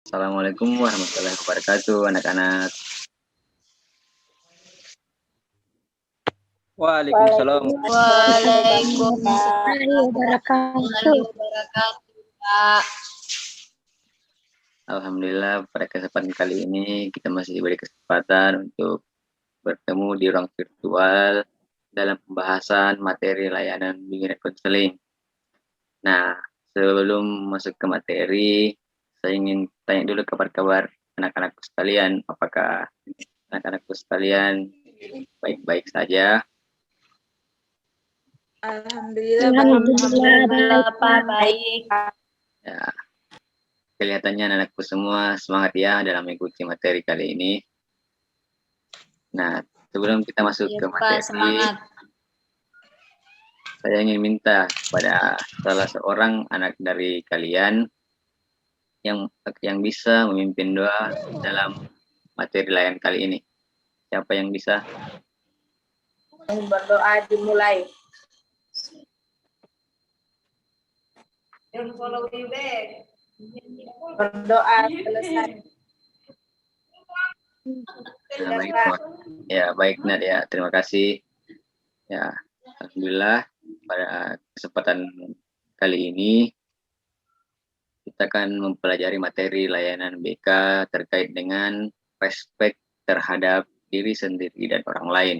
Assalamualaikum warahmatullahi wabarakatuh, anak-anak. Waalaikumsalam. Waalaikumsalam warahmatullahi wabarakatuh, Pak. Alhamdulillah pada kesempatan kali ini kita masih diberi kesempatan untuk bertemu di ruang virtual dalam pembahasan materi layanan bimbingan konseling. Nah, sebelum masuk ke materi, saya ingin tanya dulu kabar-kabar anak-anakku sekalian. Apakah anak-anakku sekalian baik-baik saja? Alhamdulillah, Pak, baik. Ya, kelihatannya anakku semua semangat ya dalam mengikuti materi kali ini. Nah, sebelum kita masuk ke materi, Pak, semangat. saya ingin minta kepada salah seorang anak dari kalian yang bisa memimpin doa dalam materi layan kali ini. Siapa yang bisa? Berdoa dimulai. Berdoa selesai. Baik Nadia, terima kasih. Ya, alhamdulillah pada kesempatan kali ini kita akan mempelajari materi layanan BK terkait dengan respek terhadap diri sendiri dan orang lain.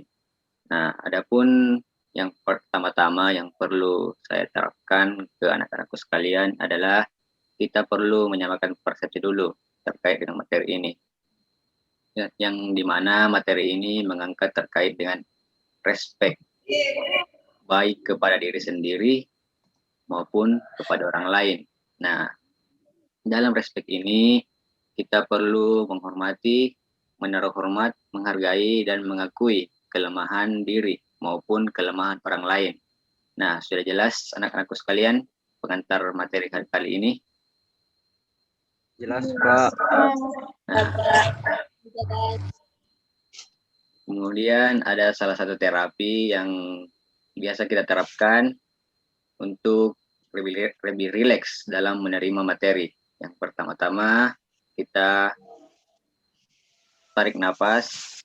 Nah, adapun yang pertama-tama yang perlu saya terapkan ke anak-anakku sekalian adalah kita perlu menyamakan persepsi dulu terkait dengan materi ini. Yang dimana materi ini mengangkat terkait dengan respek baik kepada diri sendiri maupun kepada orang lain. Nah, dalam respek ini kita perlu menghormati, menaruh hormat, menghargai, dan mengakui kelemahan diri maupun kelemahan orang lain. Nah, sudah jelas anak-anakku sekalian pengantar materi kali ini? Jelas, Pak. Nah, kemudian ada salah satu terapi yang biasa kita terapkan untuk lebih rileks dalam menerima materi. Yang pertama-tama kita tarik nafas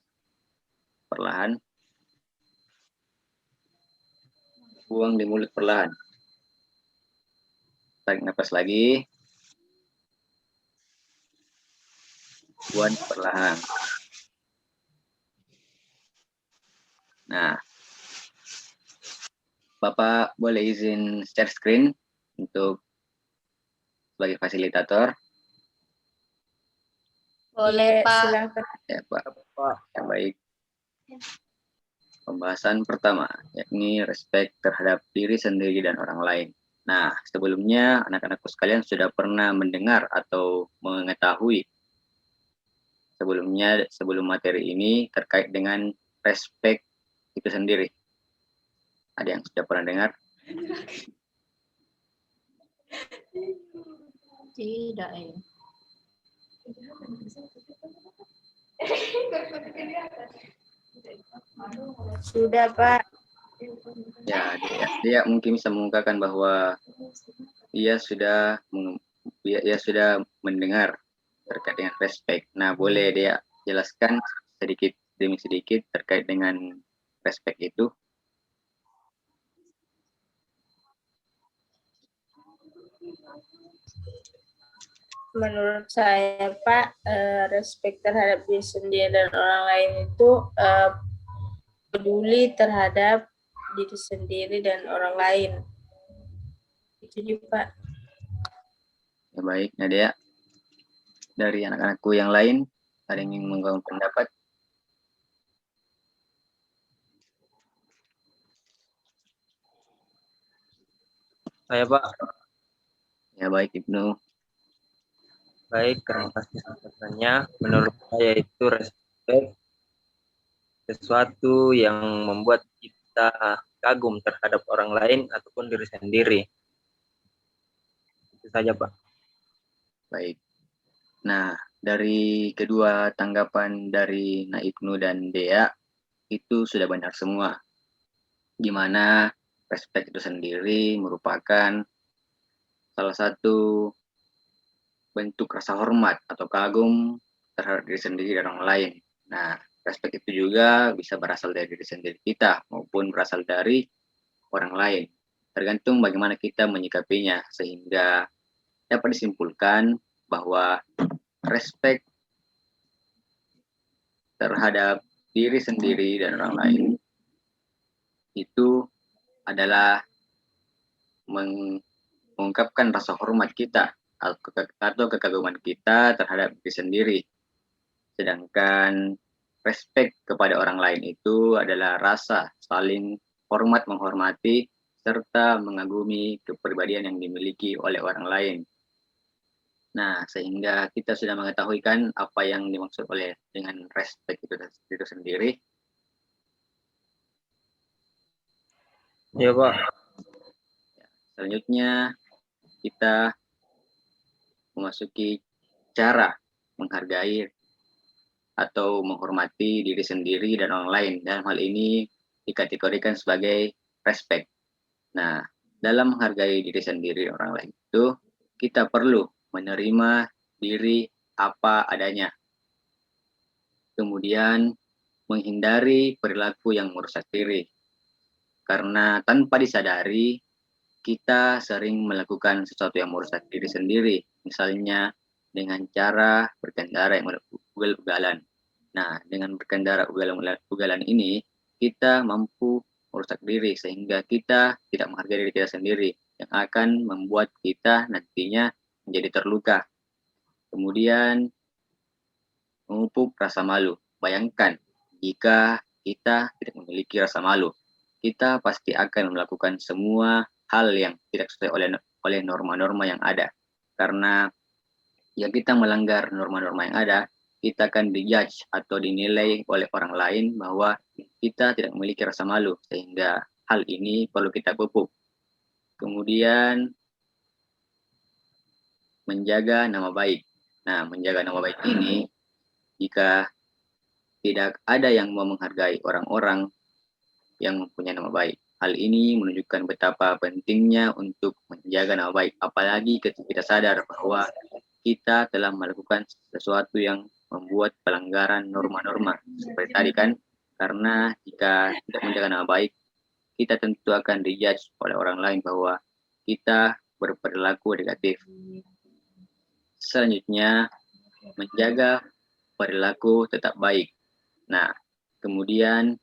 perlahan, buang di mulut perlahan. Tarik nafas lagi, buang perlahan. Nah, Bapak boleh izin share screen untuk sebagai fasilitator. Boleh, Pak. Silakan. Ya, Pak. Ya, baik. Pembahasan pertama, yakni respek terhadap diri sendiri dan orang lain. Nah, sebelumnya anak-anakku sekalian sudah pernah mendengar atau mengetahui sebelum materi ini terkait dengan respek itu sendiri. Ada yang sudah pernah dengar? Tidak, ya. Sudah, Pak. Ya, dia mungkin bisa mengungkapkan bahwa ia sudah mendengar terkait dengan respek. Nah, boleh dia jelaskan sedikit demi sedikit terkait dengan respek itu? Menurut saya, Pak, respek terhadap diri sendiri dan orang lain itu peduli terhadap diri sendiri dan orang lain. Itu juga, Pak. Ya, baik, Nadia. Dari anak-anakku yang lain, ada yang ingin mengungkapkan pendapat? Saya, Pak. Ya, baik, Ibnu. Baik, terima kasih sampaikannya. Menurut saya itu respect sesuatu yang membuat kita kagum terhadap orang lain ataupun diri sendiri. Itu saja, Pak. Baik. Nah, dari kedua tanggapan dari Ibnu dan Dea, itu sudah benar semua. Gimana respect itu sendiri merupakan salah satu bentuk rasa hormat atau kagum terhadap diri sendiri dan orang lain. Nah, respect itu juga bisa berasal dari diri sendiri kita maupun berasal dari orang lain. Tergantung bagaimana kita menyikapinya, sehingga dapat disimpulkan bahwa respect terhadap diri sendiri dan orang lain itu adalah mengungkapkan rasa hormat kita atau kekaguman kita terhadap diri sendiri. Sedangkan respect kepada orang lain itu adalah rasa saling hormat menghormati serta mengagumi kepribadian yang dimiliki oleh orang lain. Nah, sehingga kita sudah mengetahui kan apa yang dimaksud oleh dengan respect itu sendiri. Ya, Pak. Selanjutnya kita memasuki cara menghargai atau menghormati diri sendiri dan orang lain. Dalam hal ini dikategorikan sebagai respect. Nah, dalam menghargai diri sendiri dan orang lain itu kita perlu menerima diri apa adanya. Kemudian menghindari perilaku yang merusak diri. Karena tanpa disadari, kita sering melakukan sesuatu yang merusak diri sendiri. Misalnya dengan cara berkendara yang ugal-ugalan. Nah, dengan berkendara ugal-ugalan ini, kita mampu merusak diri sehingga kita tidak menghargai diri kita sendiri yang akan membuat kita nantinya menjadi terluka. Kemudian memupuk rasa malu. Bayangkan jika kita tidak memiliki rasa malu, kita pasti akan melakukan semua hal yang tidak sesuai oleh norma-norma yang ada. Karena ya kita melanggar norma-norma yang ada, kita akan dijudge atau dinilai oleh orang lain bahwa kita tidak memiliki rasa malu, sehingga hal ini perlu kita pupuk. Kemudian menjaga nama baik. Nah, menjaga nama baik ini, jika tidak ada yang mau menghargai orang-orang yang mempunyai nama baik. Hal ini menunjukkan betapa pentingnya untuk menjaga nama baik, apalagi ketika kita sadar bahwa kita telah melakukan sesuatu yang membuat pelanggaran norma-norma. Seperti tadi kan, karena jika tidak menjaga nama baik, kita tentu akan dijudge oleh orang lain bahwa kita berperilaku negatif. Selanjutnya, menjaga perilaku tetap baik. Nah, kemudian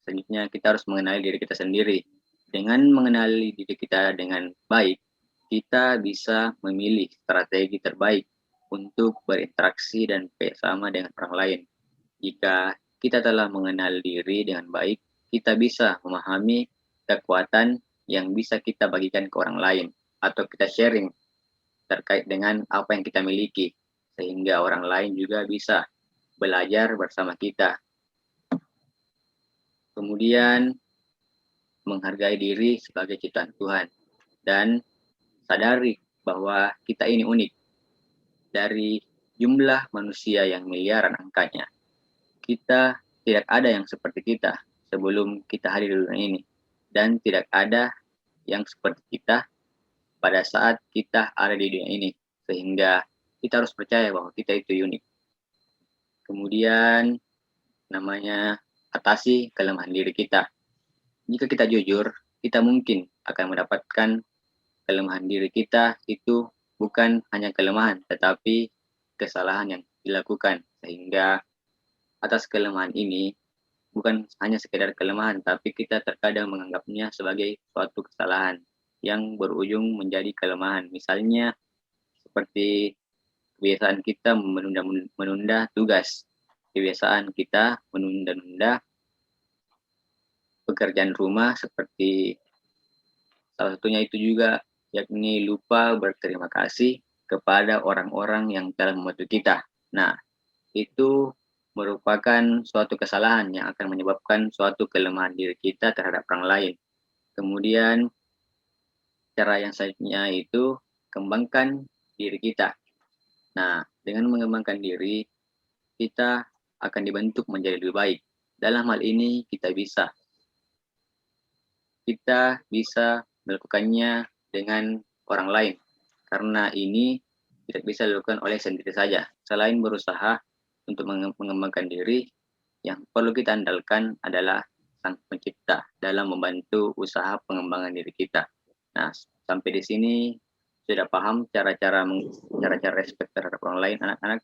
selanjutnya kita harus mengenali diri kita sendiri. Dengan mengenali diri kita dengan baik, kita bisa memilih strategi terbaik untuk berinteraksi dan bersama dengan orang lain. Jika kita telah mengenal diri dengan baik, kita bisa memahami kekuatan yang bisa kita bagikan ke orang lain atau kita sharing terkait dengan apa yang kita miliki, sehingga orang lain juga bisa belajar bersama kita. Kemudian menghargai diri sebagai ciptaan Tuhan dan sadari bahwa kita ini unik. Dari jumlah manusia yang miliaran angkanya, kita tidak ada yang seperti kita sebelum kita hadir di dunia ini, dan tidak ada yang seperti kita pada saat kita ada di dunia ini, sehingga kita harus percaya bahwa kita itu unik. Kemudian namanya atasi kelemahan diri kita. Jika kita jujur, kita mungkin akan mendapatkan kelemahan diri kita itu bukan hanya kelemahan, tetapi kesalahan yang dilakukan. Sehingga atas kelemahan ini, bukan hanya sekedar kelemahan, tapi kita terkadang menganggapnya sebagai suatu kesalahan yang berujung menjadi kelemahan. Misalnya, seperti kebiasaan kita menunda tugas, kebiasaan kita menunda-nunda pekerjaan rumah, seperti salah satunya itu juga yakni lupa berterima kasih kepada orang-orang yang telah membantu kita. Nah, itu merupakan suatu kesalahan yang akan menyebabkan suatu kelemahan diri kita terhadap orang lain. Kemudian cara yang selanjutnya itu kembangkan diri kita. Nah, dengan mengembangkan diri, kita akan dibentuk menjadi lebih baik. Dalam hal ini kita bisa melakukannya dengan orang lain. Karena ini tidak bisa dilakukan oleh sendiri saja. Selain berusaha untuk mengembangkan diri, yang perlu kita andalkan adalah Sang Pencipta dalam membantu usaha pengembangan diri kita. Nah, sampai di sini sudah paham cara-cara respect terhadap orang lain, anak-anak?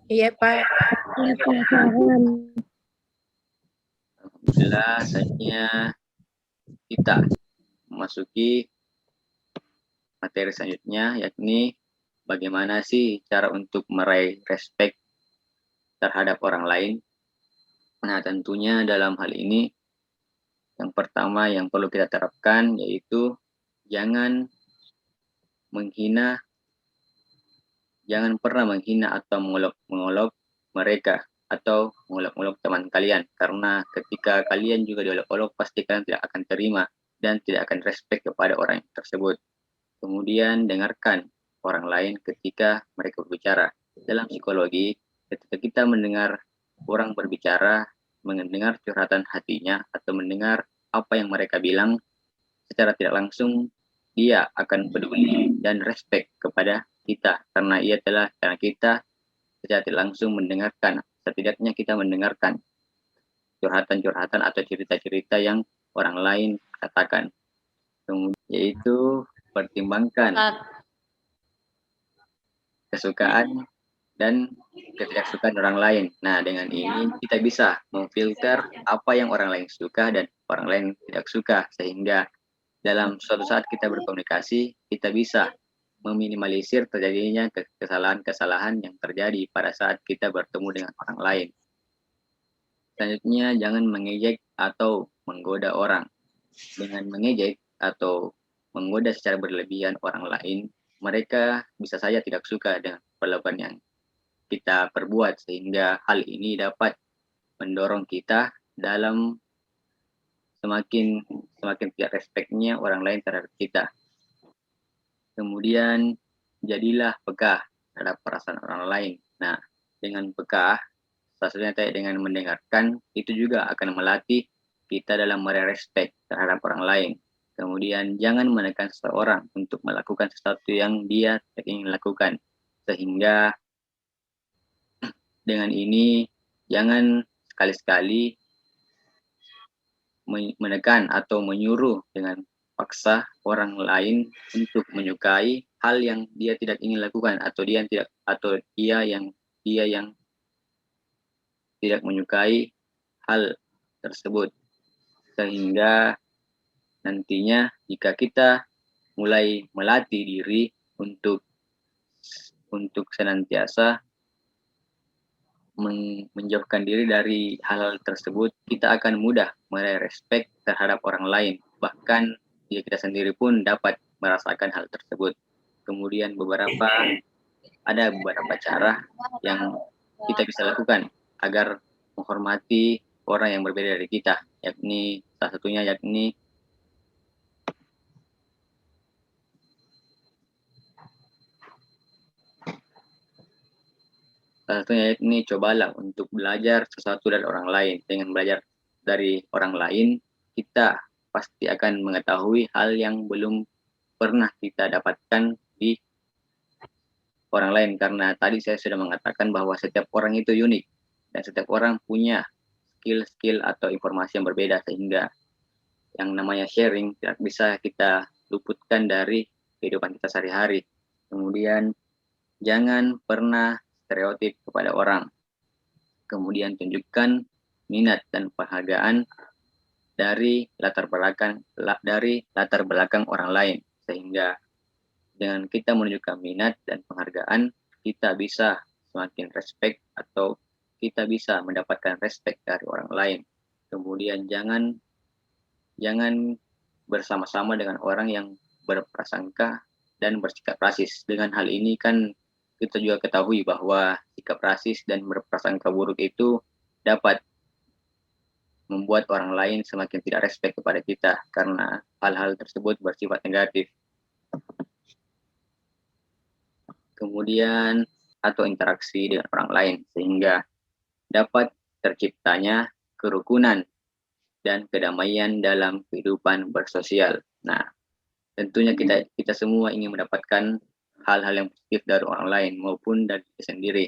Iya, Pak. Alhamdulillah, saatnya kita memasuki materi selanjutnya, yakni bagaimana sih cara untuk meraih respect terhadap orang lain. Nah, tentunya dalam hal ini, yang pertama yang perlu kita terapkan yaitu jangan pernah menghina atau mengolok mereka atau mengolok-olok teman kalian, karena ketika kalian juga diolok-olok pasti kalian tidak akan terima dan tidak akan respect kepada orang tersebut. Kemudian dengarkan orang lain ketika mereka berbicara. Dalam psikologi, ketika kita mendengar orang berbicara, mendengar curhatan hatinya atau mendengar apa yang mereka bilang, secara tidak langsung dia akan peduli dan respect kepada kita, karena kita secara tidak langsung mendengarkan, setidaknya kita mendengarkan curhatan-curhatan atau cerita-cerita yang orang lain katakan. Kemudian yaitu pertimbangkan kesukaan dan ketidaksukaan orang lain. Nah, dengan ini kita bisa memfilter apa yang orang lain suka dan orang lain tidak suka, sehingga dalam suatu saat kita berkomunikasi, kita bisa meminimalisir terjadinya kesalahan-kesalahan yang terjadi pada saat kita bertemu dengan orang lain. Selanjutnya, jangan mengejek atau menggoda orang. Dengan mengejek atau menggoda secara berlebihan orang lain, mereka bisa saja tidak suka dengan perlakuan yang kita perbuat, sehingga hal ini dapat mendorong kita dalam semakin tidak respectnya orang lain terhadap kita. Kemudian jadilah peka terhadap perasaan orang lain. Nah, dengan peka, salah satunya dengan mendengarkan, itu juga akan melatih kita dalam meraih respect terhadap orang lain. Kemudian jangan menekan seseorang untuk melakukan sesuatu yang dia ingin lakukan, sehingga dengan ini jangan sekali-sekali menekan atau menyuruh dengan paksa orang lain untuk menyukai hal yang dia tidak ingin lakukan, atau dia yang tidak menyukai hal tersebut. Sehingga nantinya jika kita mulai melatih diri untuk senantiasa menjauhkan diri dari hal-hal tersebut, kita akan mudah meraih respect terhadap orang lain. Bahkan kita sendiri pun dapat merasakan hal tersebut. Kemudian ada beberapa cara yang kita bisa lakukan agar menghormati orang yang berbeda dari kita, yakni salah satunya cobalah untuk belajar sesuatu dari orang lain. Dengan belajar dari orang lain, kita pasti akan mengetahui hal yang belum pernah kita dapatkan di orang lain. Karena tadi saya sudah mengatakan bahwa setiap orang itu unik dan setiap orang punya skill atau informasi yang berbeda, sehingga yang namanya sharing tidak bisa kita luputkan dari kehidupan kita sehari-hari. Kemudian jangan pernah stereotip kepada orang. Kemudian tunjukkan minat dan penghargaan dari latar belakang orang lain, sehingga dengan kita menunjukkan minat dan penghargaan, kita bisa semakin respect atau kita bisa mendapatkan respect dari orang lain. Kemudian jangan bersama-sama dengan orang yang berprasangka dan bersikap rasis. Dengan hal ini kan kita juga ketahui bahwa sikap rasis dan berprasangka buruk itu dapat membuat orang lain semakin tidak respect kepada kita, karena hal-hal tersebut bersifat negatif. Kemudian atau interaksi dengan orang lain, sehingga dapat terciptanya kerukunan dan kedamaian dalam kehidupan bersosial. Nah, tentunya kita semua ingin mendapatkan hal-hal yang positif dari orang lain maupun dari diri sendiri.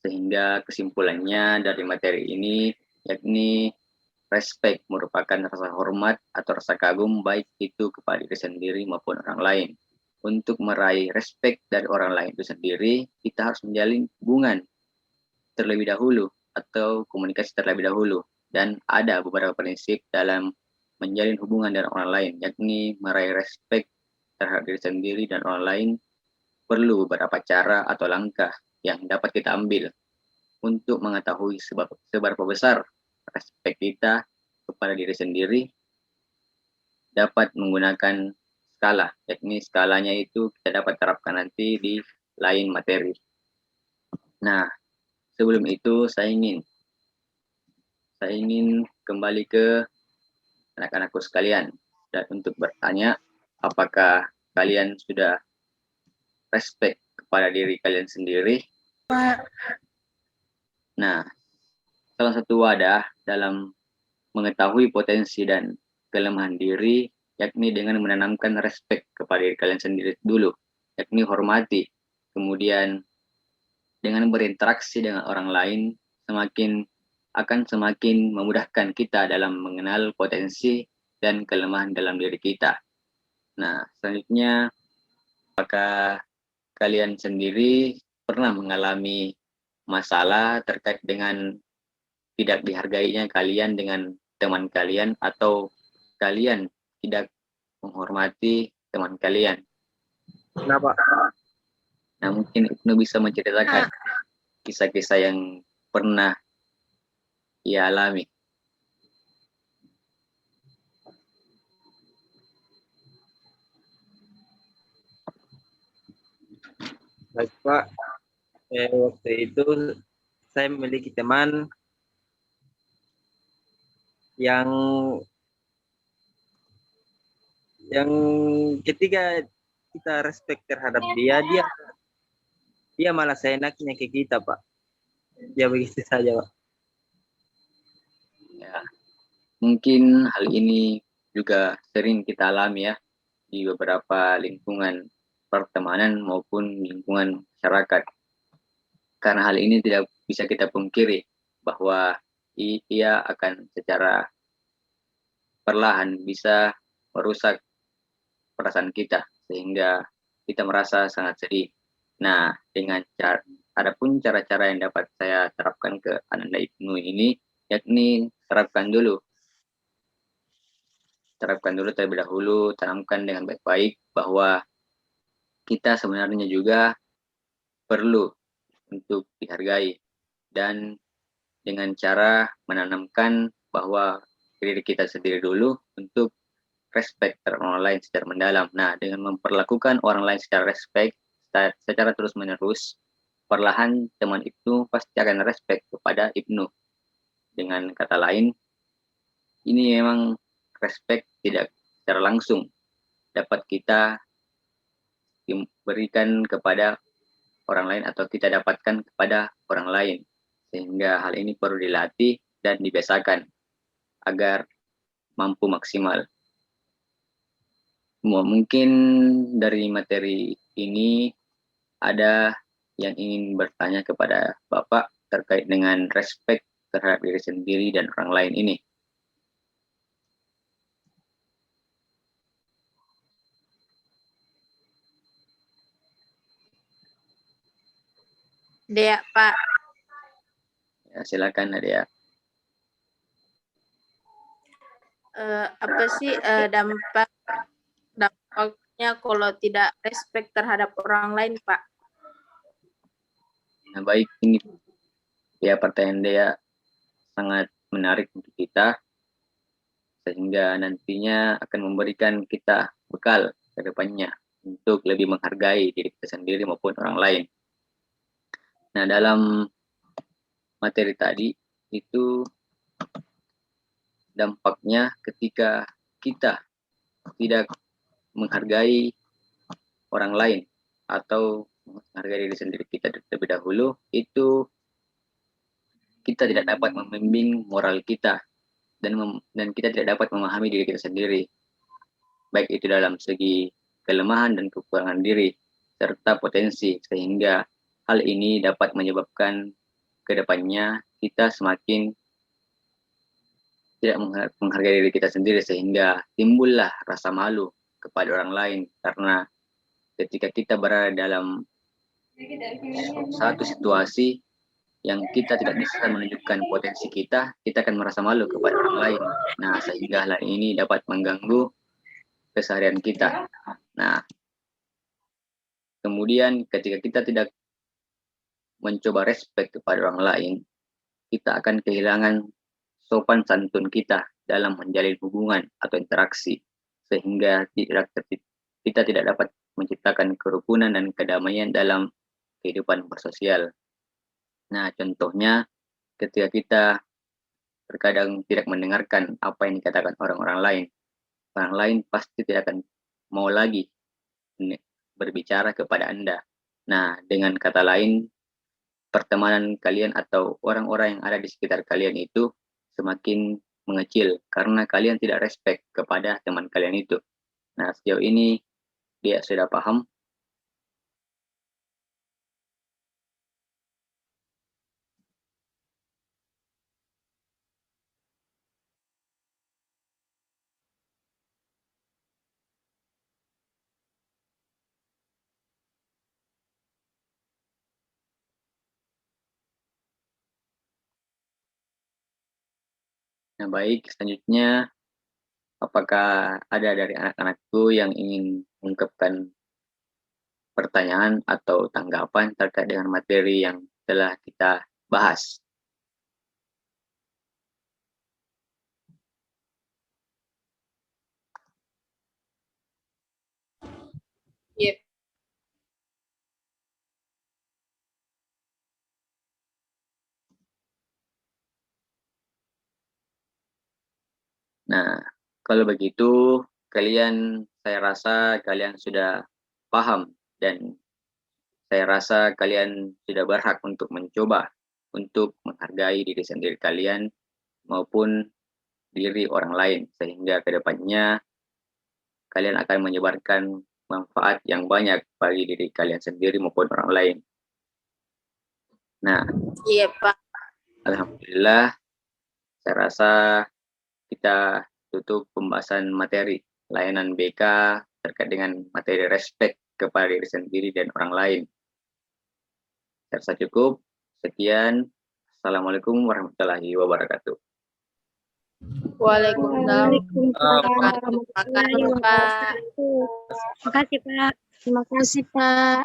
Sehingga kesimpulannya dari materi ini yakni respect merupakan rasa hormat atau rasa kagum baik itu kepada diri sendiri maupun orang lain. Untuk meraih respect dari orang lain itu sendiri, kita harus menjalin hubungan terlebih dahulu atau komunikasi terlebih dahulu. Dan ada beberapa prinsip dalam menjalin hubungan dengan orang lain, yakni meraih respect terhadap diri sendiri dan orang lain perlu beberapa cara atau langkah yang dapat kita ambil untuk mengetahui seberapa besar respect kita kepada diri sendiri. Dapat menggunakan skala, yakni skalanya itu kita dapat terapkan nanti di lain materi. Nah, sebelum itu saya ingin kembali ke anak-anakku sekalian dan untuk bertanya, apakah kalian sudah respect kepada diri kalian sendiri? Nah, salah satu wadah dalam mengetahui potensi dan kelemahan diri yakni dengan menanamkan respect kepada diri kalian sendiri dulu, yakni hormati. Kemudian dengan berinteraksi dengan orang lain akan semakin memudahkan kita dalam mengenal potensi dan kelemahan dalam diri kita. Nah, selanjutnya, apakah kalian sendiri pernah mengalami masalah terkait dengan tidak dihargainya kalian dengan teman kalian atau kalian tidak menghormati teman kalian? Kenapa? Nah, mungkin Ibnu bisa menceritakan kisah-kisah yang pernah ia alami. Baik Pak, waktu itu saya memiliki teman yang ketika kita respect terhadap dia malah seenaknya ke kita Pak. Ya begitu saja Pak. Ya, mungkin hal ini juga sering kita alami ya di beberapa lingkungan pertemanan maupun lingkungan masyarakat. Karena hal ini tidak bisa kita pungkiri bahwa ia akan secara perlahan bisa merusak perasaan kita sehingga kita merasa sangat sedih. Nah, dengan adapun cara-cara yang dapat saya terapkan ke Ananda Ibnu ini, yakni terapkan dulu terlebih dahulu, tanamkan dengan baik-baik bahwa kita sebenarnya juga perlu untuk dihargai, dan dengan cara menanamkan bahwa diri kita sendiri dulu untuk respect terhadap orang lain secara mendalam. Nah, dengan memperlakukan orang lain secara respect secara terus-menerus, perlahan teman itu pasti akan respect kepada Ibnu. Dengan kata lain, ini memang respect tidak secara langsung dapat kita berikan kepada orang lain atau kita dapatkan kepada orang lain. Sehingga hal ini perlu dilatih dan dibiasakan agar mampu maksimal. Mungkin dari materi ini ada yang ingin bertanya kepada Bapak terkait dengan respect terhadap diri sendiri dan orang lain ini. Dea, Pak. Ya, silakan Nadia. Apa sih dampaknya kalau tidak respect terhadap orang lain, Pak? Nah, baik, ini ya pertanyaan Dea sangat menarik untuk kita, sehingga nantinya akan memberikan kita bekal ke depannya untuk lebih menghargai diri kita sendiri maupun orang lain. Nah, dalam materi tadi itu dampaknya ketika kita tidak menghargai orang lain atau menghargai diri sendiri kita terlebih dahulu, itu kita tidak dapat membimbing moral kita dan kita tidak dapat memahami diri kita sendiri, baik itu dalam segi kelemahan dan kekurangan diri serta potensi, sehingga hal ini dapat menyebabkan kedepannya kita semakin tidak menghargai diri kita sendiri, sehingga timbullah rasa malu kepada orang lain, karena ketika kita berada dalam satu situasi yang kita tidak bisa menunjukkan potensi kita akan merasa malu kepada orang lain. Nah, sehingga hal ini dapat mengganggu keseharian kita. Nah, kemudian ketika kita tidak mencoba respect kepada orang lain, kita akan kehilangan sopan santun kita dalam menjalin hubungan atau interaksi, sehingga kita tidak dapat menciptakan kerukunan dan kedamaian dalam kehidupan bersosial. Nah, contohnya ketika kita terkadang tidak mendengarkan apa yang dikatakan orang lain pasti tidak akan mau lagi berbicara kepada Anda. Nah, dengan kata lain, pertemanan kalian atau orang-orang yang ada di sekitar kalian itu semakin mengecil karena kalian tidak respect kepada teman kalian itu. Nah, sejauh ini dia sudah paham. Nah, baik, selanjutnya apakah ada dari anak-anakku yang ingin mengungkapkan pertanyaan atau tanggapan terkait dengan materi yang telah kita bahas? Iya. Nah, kalau begitu, saya rasa kalian sudah paham dan saya rasa kalian sudah berhak untuk mencoba untuk menghargai diri sendiri kalian maupun diri orang lain, sehingga kedepannya kalian akan menyebarkan manfaat yang banyak bagi diri kalian sendiri maupun orang lain. Nah, Iya, Pak. alhamdulillah, saya rasa kita tutup pembahasan materi layanan BK terkait dengan materi respect kepada diri sendiri dan orang lain. Saya rasa cukup. Sekian. Assalamualaikum warahmatullahi wabarakatuh. Waalaikumsalam. Terima kasih, Pak. Terima kasih, Pak. Terima kasih, Pak.